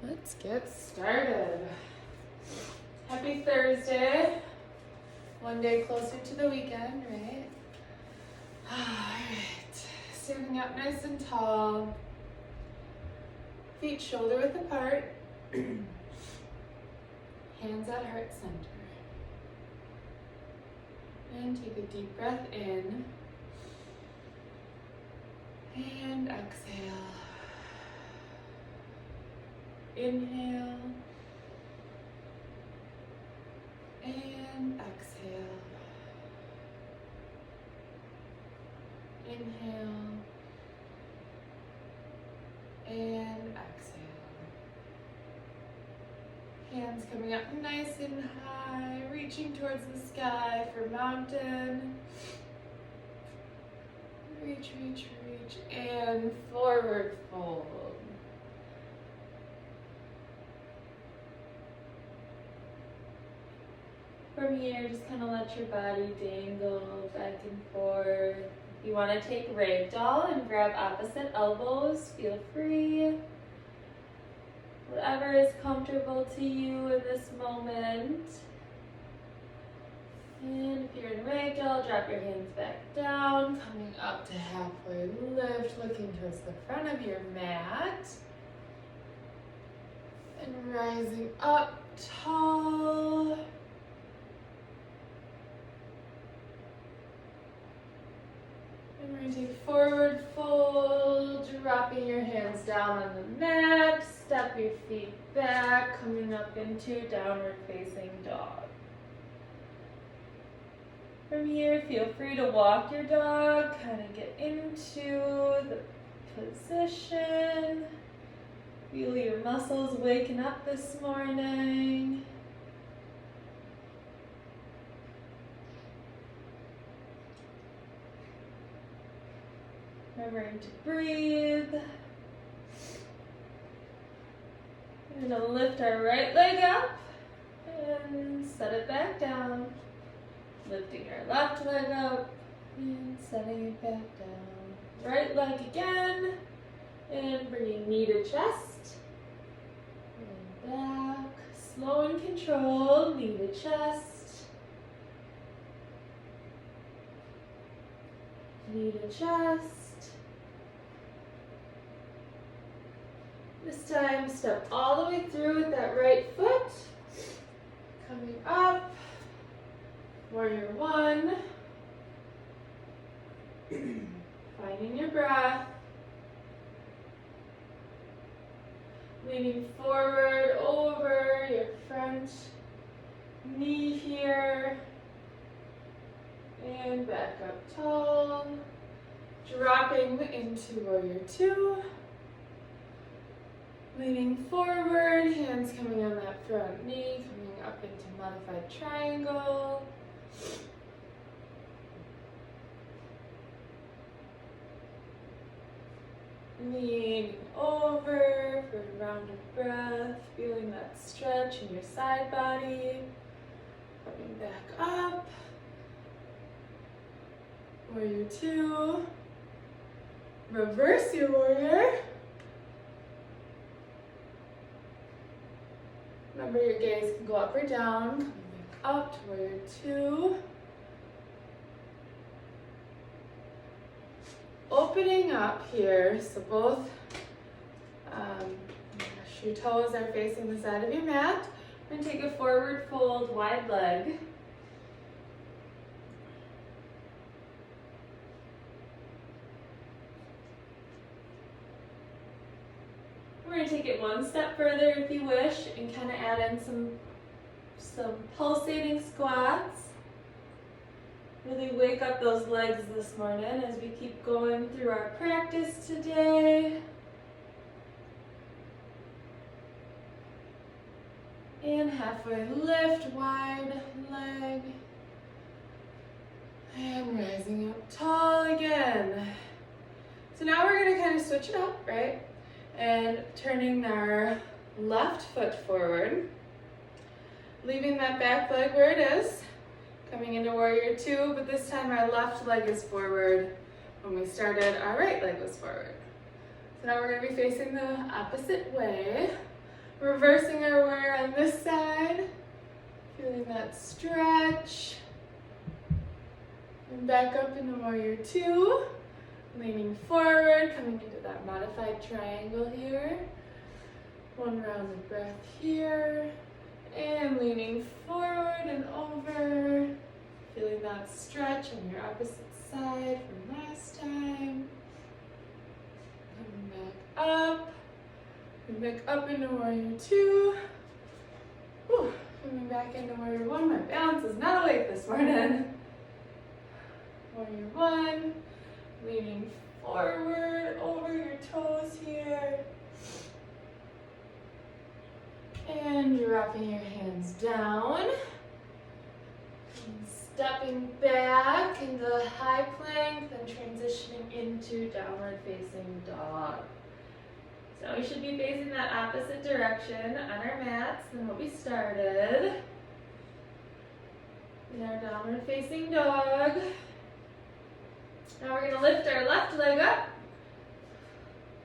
Let's get started. Happy Thursday. One day closer to the weekend, right? Alright. Standing up nice and tall. Feet shoulder width apart. Hands at heart center. And take a deep breath in. And exhale. Inhale. And exhale. Inhale. And exhale. Hands coming up nice and high, reaching towards the sky for mountain. Reach, reach, reach, and forward fold. From here, just kind of let your body dangle back and forth. If you want to take ragdoll and grab opposite elbows, feel free. Whatever is comfortable to you in this moment. And if you're in ragdoll, drop your hands back down, coming up to halfway lift, looking towards the front of your mat. And rising up tall. And we're going to take forward fold, dropping your hands down on the mat, step your feet back, coming up into downward facing dog. From here, feel free to walk your dog, kind of get into the position. Feel your muscles waking up this morning. Remembering to breathe. We're going to lift our right leg up and set it back down. Lifting our left leg up and setting it back down. Right leg again. And bringing knee to chest. And back. Slow and controlled. Knee to chest. Knee to chest. This time, step all the way through with that right foot. Coming up. Warrior one. Finding your breath. Leaning forward over your front knee here. And back up tall. Dropping into warrior two. Leaning forward, hands coming on that front knee, coming up into modified triangle. Leaning over for a round of breath, feeling that stretch in your side body. Coming back up. Warrior two. Reverse your warrior. Remember, your gaze can go up or down. Coming back up to warrior two. Opening up here, so both your toes are facing the side of your mat. We're going to take a forward fold, wide leg. We're going to take it one step further if you wish and kind of add in some pulsating squats. Really wake up those legs this morning as we keep going through our practice today. And halfway lift, wide leg. And rising up tall again. So now we're going to kind of switch it up, right? And turning our left foot forward. Leaving that back leg where it is. Coming into warrior two, but this time our left leg is forward. When we started, our right leg was forward. So now we're going to be facing the opposite way. Reversing our warrior on this side. Feeling that stretch. And back up into warrior two. Leaning forward, coming into that modified triangle here. One round of breath here. And leaning forward and over. Feeling that stretch on your opposite side from last time. Coming back up. Coming back up into warrior two. Whew. Coming back into warrior one. My balance is not awake this morning. Warrior one. Leaning forward over your toes here. And dropping your hands down. And stepping back into high plank, then transitioning into downward facing dog. So we should be facing that opposite direction on our mats than what we started. In our downward facing dog. Now we're going to lift our left leg up,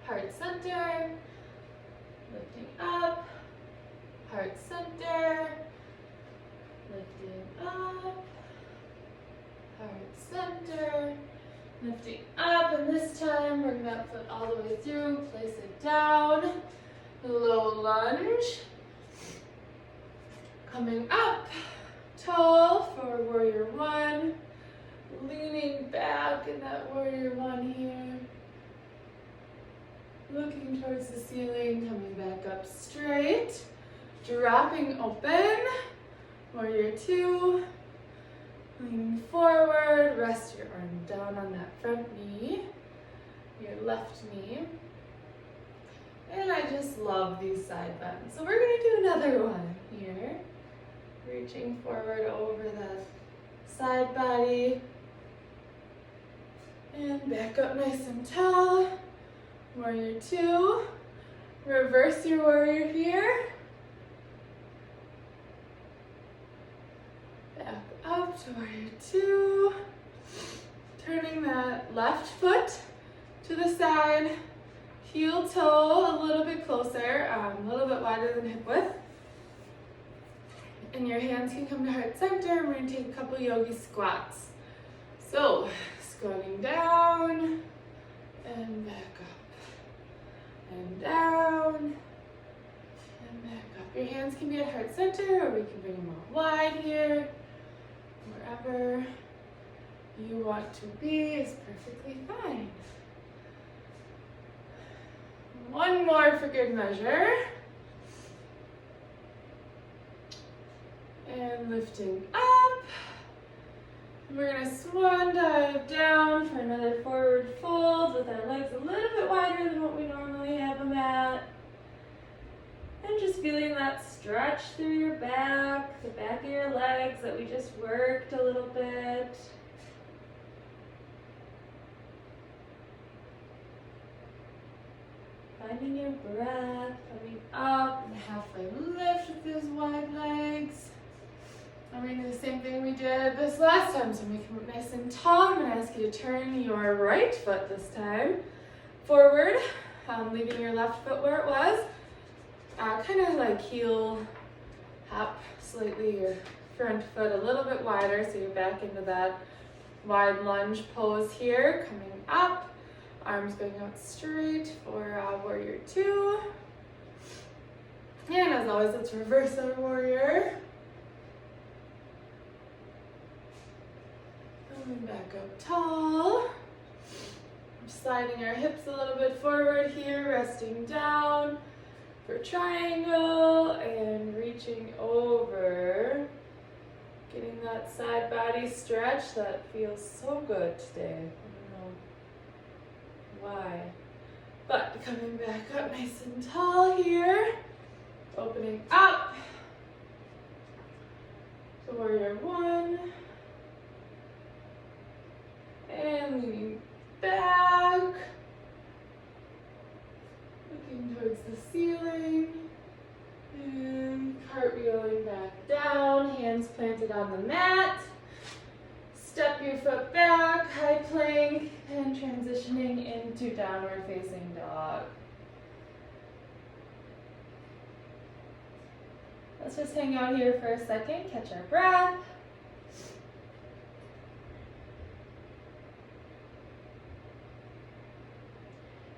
heart center, lifting up, heart center, lifting up, heart center, lifting up, and this time bring that foot all the way through, place it down, low lunge, coming up, tall for warrior one. Leaning back in that warrior one here. Looking towards the ceiling, coming back up straight. Dropping open. Warrior two. Leaning forward. Rest your arm down on that front knee. Your left knee. And I just love these side bends. So we're going to do another one here. Reaching forward over that side body. And back up nice and tall. Warrior two. Reverse your warrior here. Back up to warrior two. Turning that left foot to the side. Heel toe a little bit closer, a little bit wider than hip width. And your hands can come to heart center. We're going to take a couple yogi squats. So, squatting down and back up and down and back up. Your hands can be at heart center, or we can bring them out wide here. Wherever you want to be is perfectly fine. One more for good measure. And lifting up. We're going to swan dive down for another forward fold with our legs a little bit wider than what we normally have them at. And just feeling that stretch through your back, the back of your legs that we just worked a little bit. Finding your breath, coming up and halfway lift with those wide legs. And we're going to do the same thing we did this last time. So make it nice and tall. I'm going to ask you to turn your right foot this time forward, leaving your left foot where it was. Kind of like heel hop slightly your front foot a little bit wider so you're back into that wide lunge pose here. Coming up, arms going out straight for warrior two. And as always, let's reverse our warrior. Coming back up tall. Sliding our hips a little bit forward here, resting down for triangle and reaching over. Getting that side body stretch that feels so good today. I don't know why. But coming back up nice and tall here. Opening up to warrior one. And leaning back, looking towards the ceiling, and cartwheeling back down, hands planted on the mat. Step your foot back, high plank, and transitioning into downward facing dog. Let's just hang out here for a second, catch our breath.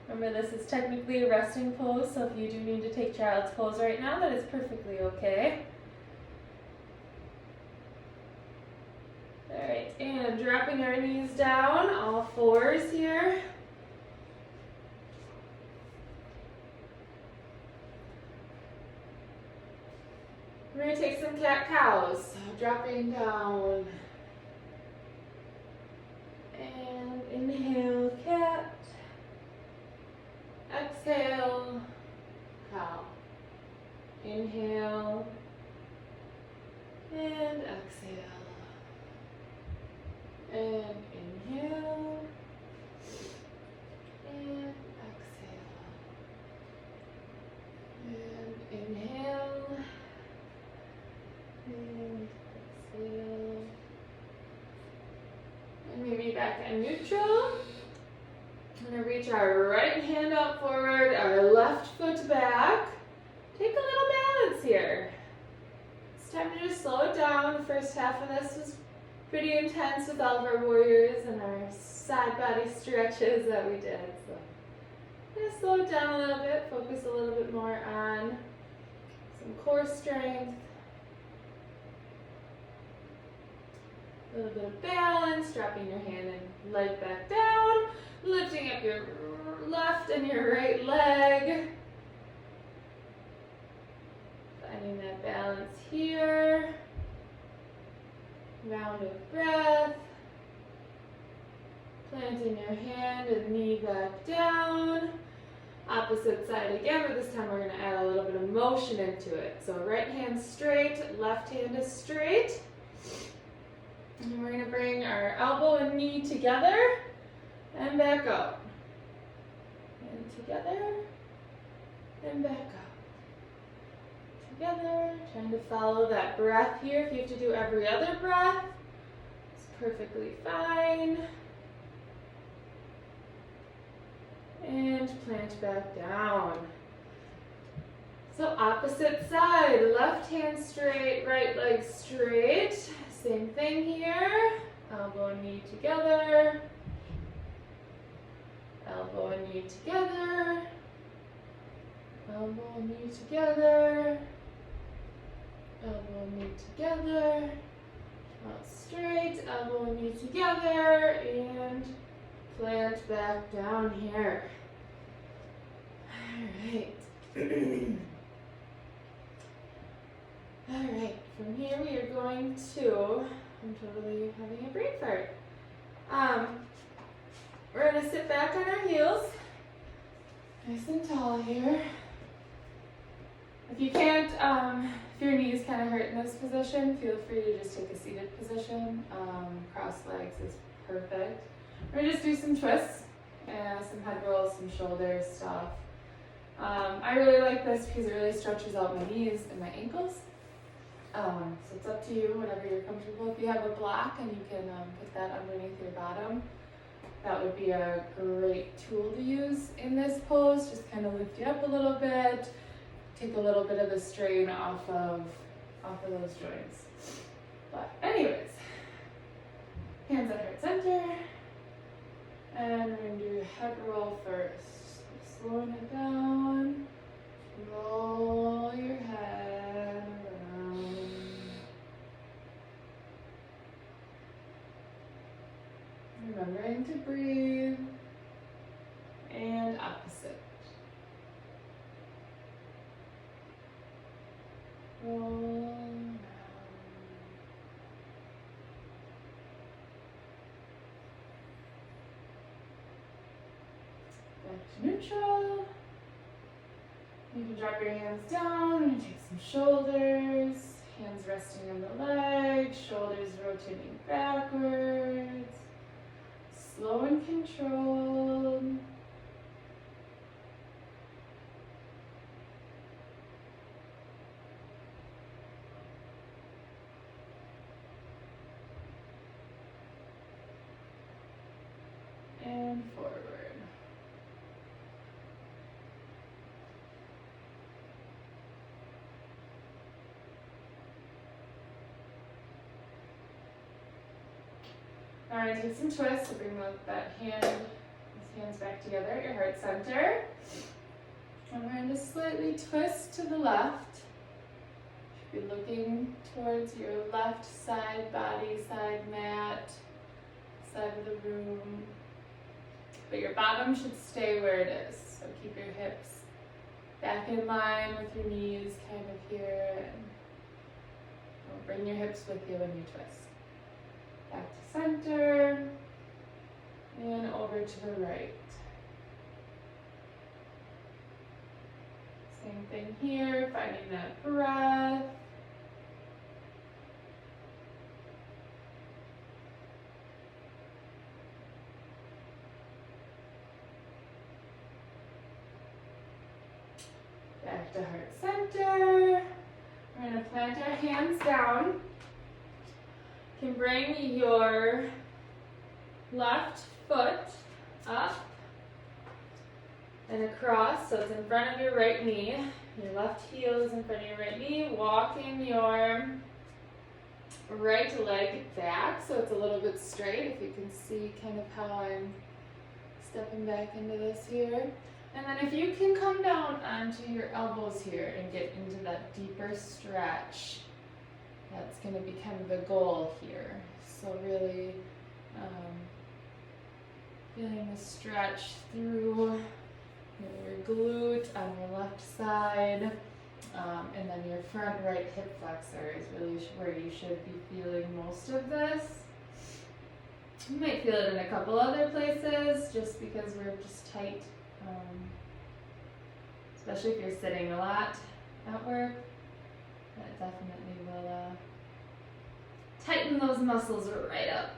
Remember, this is technically a resting pose, so if you do need to take child's pose right now, that is perfectly okay. Alright, and dropping our knees down, all fours here. We're going to take some cat-cows, so dropping down. And inhale, cat. Exhale, cow. Inhale, and exhale. And inhale, and exhale. And inhale, and exhale. And maybe back at neutral. I'm going to reach our right hand up forward, our left foot back. Take a little balance here. It's time to just slow it down. The first half of this was pretty intense with all of our warriors and our side body stretches that we did. So I'm going to slow it down a little bit, focus a little bit more on some core strength. A little bit of balance, dropping your hand and leg back down, lifting up your left and your right leg. Finding that balance here. Round of breath. Planting your hand and knee back down. Opposite side again, but this time we're going to add a little bit of motion into it. So right hand straight, left hand is straight. And we're going to bring our elbow and knee together and back up. And together and back up. Together, trying to follow that breath here. If you have to do every other breath, it's perfectly fine. And plant back down. So opposite side, left hand straight, right leg straight. Same thing here. Elbow and knee together. Elbow and knee together. Elbow and knee together. Elbow and knee together. Out straight, elbow and knee together, and plant back down here. Alright. Alright, from here we are going to, I'm totally having a brain fart. We're going to sit back on our heels, nice and tall here. If you can't, if your knees kind of hurt in this position, feel free to just take a seated position. Cross legs is perfect. We're going to just do some twists, some head rolls, some shoulder stuff. I really like this because it really stretches out my knees and my ankles. So it's up to you, whatever you're comfortable. If you have a block and you can put that underneath your bottom, that would be a great tool to use in this pose. Just kind of lift you up a little bit, take a little bit of the strain off of those joints. But anyways, hands at heart center, and we're going to do a head roll first. Slowing it down, roll your head around. Remembering to breathe, and opposite. Roll around. Back to neutral. You can drop your hands down and take some shoulders. Hands resting on the legs, shoulders rotating backwards. Slow and controlled. And forward. Now we're going to take some twists. So bring these hands back together at your heart center. And we're going to slightly twist to the left. You should be looking towards your left side body, side mat, side of the room. But your bottom should stay where it is. So keep your hips back in line with your knees kind of here. And bring your hips with you when you twist. Back to center. And over to the right. Same thing here, finding that breath. Back to heart center. We're going to plant our hands down. You can bring your left foot up and across, so it's in front of your right knee. Your left heel is in front of your right knee. Walking your right leg back so it's a little bit straight. If you can see kind of how I'm stepping back into this here. And then if you can come down onto your elbows here and get into that deeper stretch, that's going to be kind of the goal here. So really feeling the stretch through your glute on your left side, and then your front right hip flexor is really where you should be feeling most of this. You might feel it in a couple other places just because we're just tight, especially if you're sitting a lot at work. That definitely will tighten those muscles right up.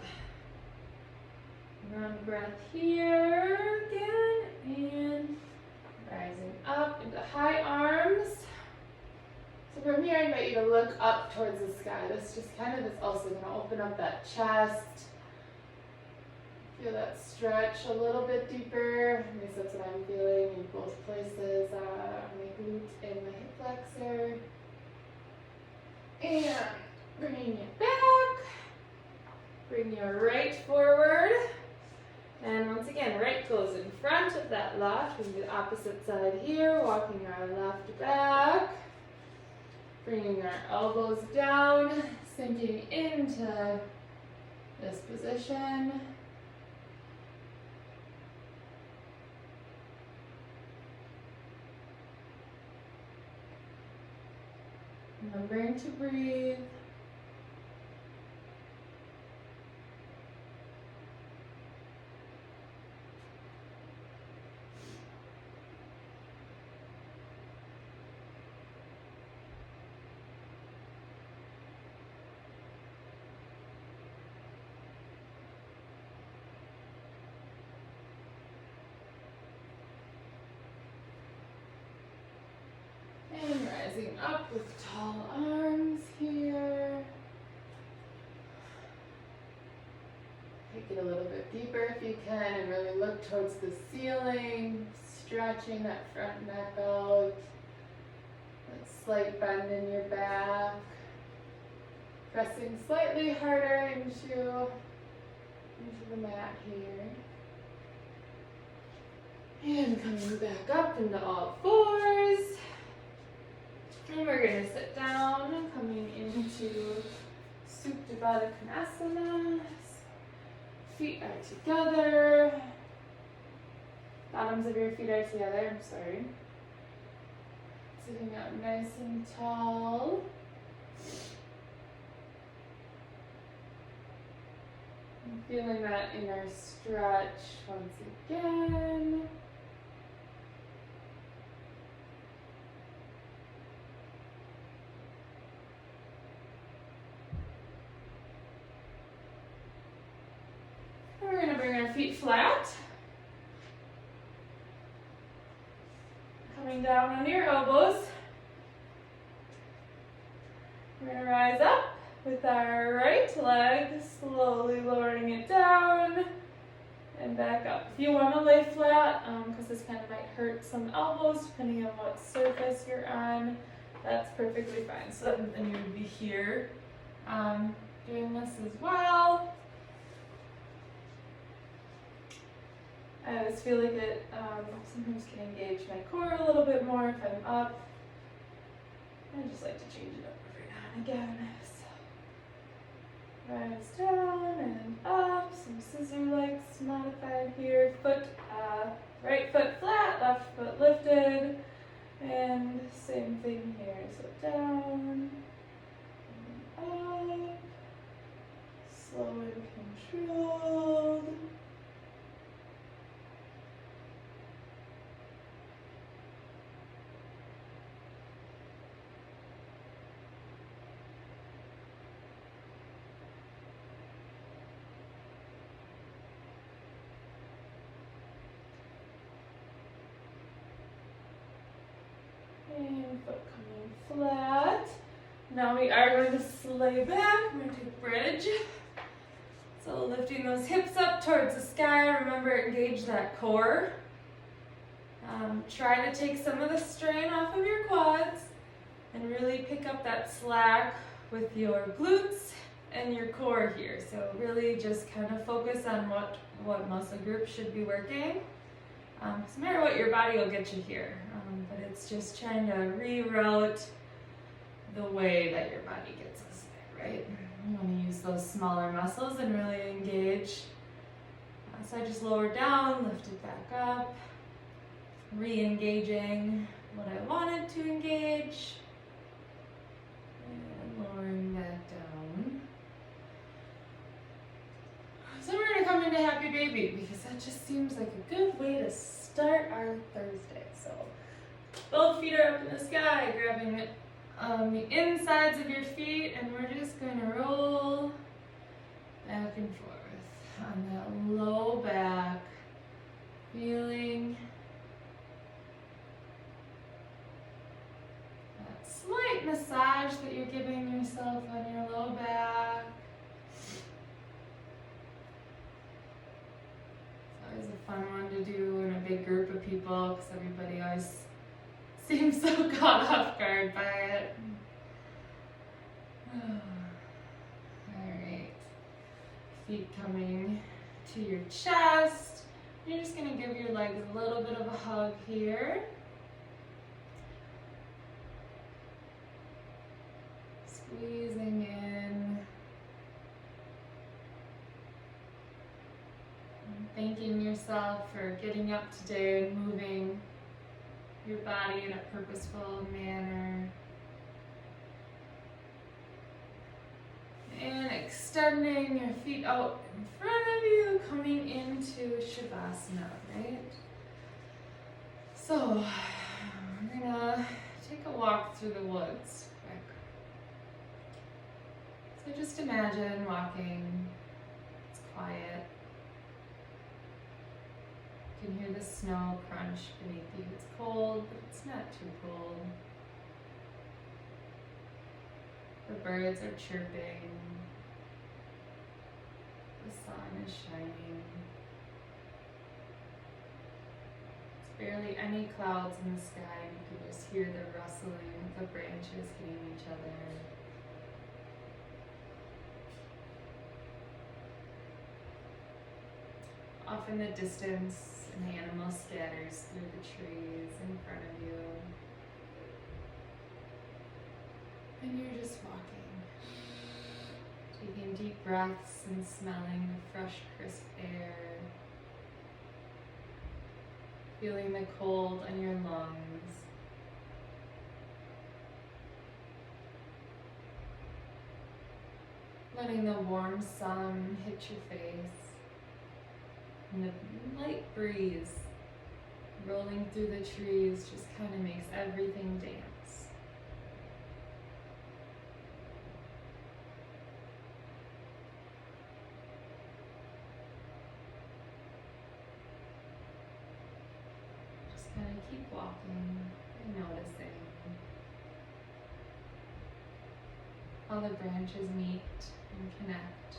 Run breath here again, and rising up into high arms. So from here, I invite you to look up towards the sky. This just kind of is also going to open up that chest. Feel that stretch a little bit deeper. At least that's what I'm feeling in both places, my glute and my hip flexor. And bringing it back. Bring your right forward. And once again, right goes in front of that left. We can do the opposite side here, walking our left back. Bringing our elbows down, sinking into this position. Remembering to breathe. And rising up with tall arms here. Take it a little bit deeper if you can and really look towards the ceiling, stretching that front neck out, that slight bend in your back, pressing slightly harder into the mat here. And coming back up into all fours. And we're going to sit down, coming into Supta Baddha Konasana. Feet are together. Bottoms of your feet are together, I'm sorry. Sitting up nice and tall. And feeling that inner stretch once again. We're going to bring our feet flat. Coming down on your elbows. We're going to rise up with our right leg, slowly lowering it down and back up. If you want to lay flat, because this kind of might hurt some elbows depending on what surface you're on, that's perfectly fine. So then you would be here doing this as well. I always feel like it sometimes can engage my core a little bit more if I'm up. I just like to change it up every now and again. So rise down and up, some scissor legs modified here. Right foot flat, left foot lifted, and same thing here. So down and up, slow and controlled. And foot coming flat. Now we are going to slay back. We're going to take bridge. So lifting those hips up towards the sky. Remember, engage that core. Try to take some of the strain off of your quads and really pick up that slack with your glutes and your core here. So really just kind of focus on what muscle group should be working. No matter what, your body will get you here. But it's just trying to reroute the way that your body gets us there, right? You want to use those smaller muscles and really engage. So I just lowered down, lifted back up, re-engaging what I wanted to engage, and lowering back down. So we're going to come into Happy Baby because that just seems like a good way to start our Thursday. So both feet are up in the sky, grabbing the insides of your feet, and we're just going to roll back and forth on that low back, feeling that slight massage that you're giving yourself on your low back. It's always a fun one to do in a big group of people because everybody always seems so caught off guard by it. Alright. Feet coming to your chest. You're just going to give your legs a little bit of a hug here. Squeezing in. And thanking yourself for getting up today and moving your body in a purposeful manner. And extending your feet out in front of you, coming into Shavasana, right? So, we're gonna take a walk through the woods quick. So just imagine walking, it's quiet. You can hear the snow crunch beneath you. It's cold, but it's not too cold. The birds are chirping. The sun is shining. There's barely any clouds in the sky. You can just hear the rustling of the branches hitting each other. Off in the distance, an animal scatters through the trees in front of you. And you're just walking, taking deep breaths and smelling the fresh, crisp air, feeling the cold on your lungs. Letting the warm sun hit your face, and the light breeze rolling through the trees just kind of makes everything dance. Kind of keep walking and noticing how the branches meet and connect,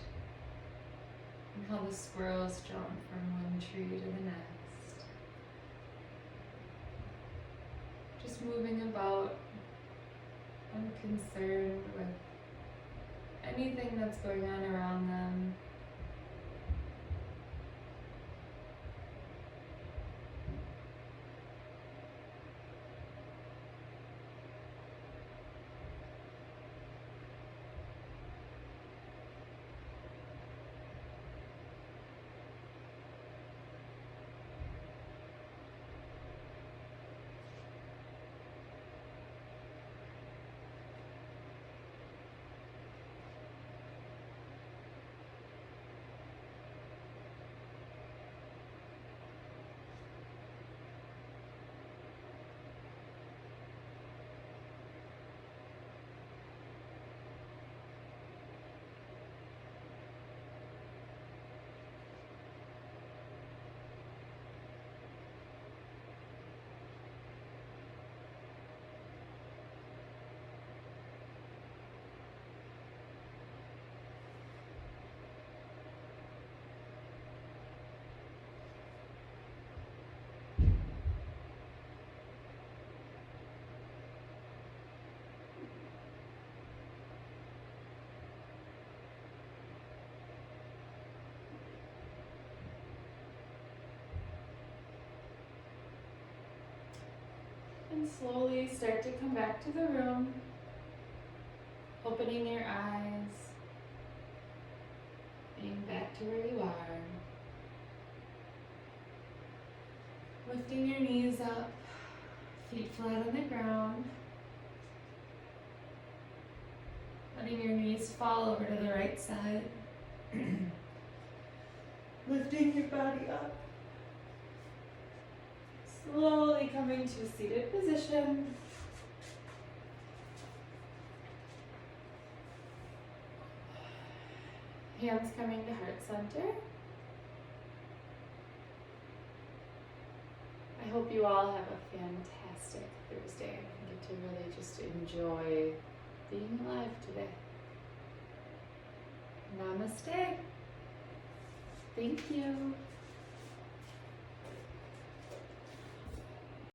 and how the squirrels jump from one tree to the next. Just moving about, unconcerned with anything that's going on around them. slowly start to come back to the room, opening your eyes, being back to where you are. Lifting your knees up, feet flat on the ground. Letting your knees fall over to the right side. Lifting your body up. Slowly coming to a seated position. Hands coming to heart center. I hope you all have a fantastic Thursday and get to really just enjoy being alive today. Namaste. Thank you.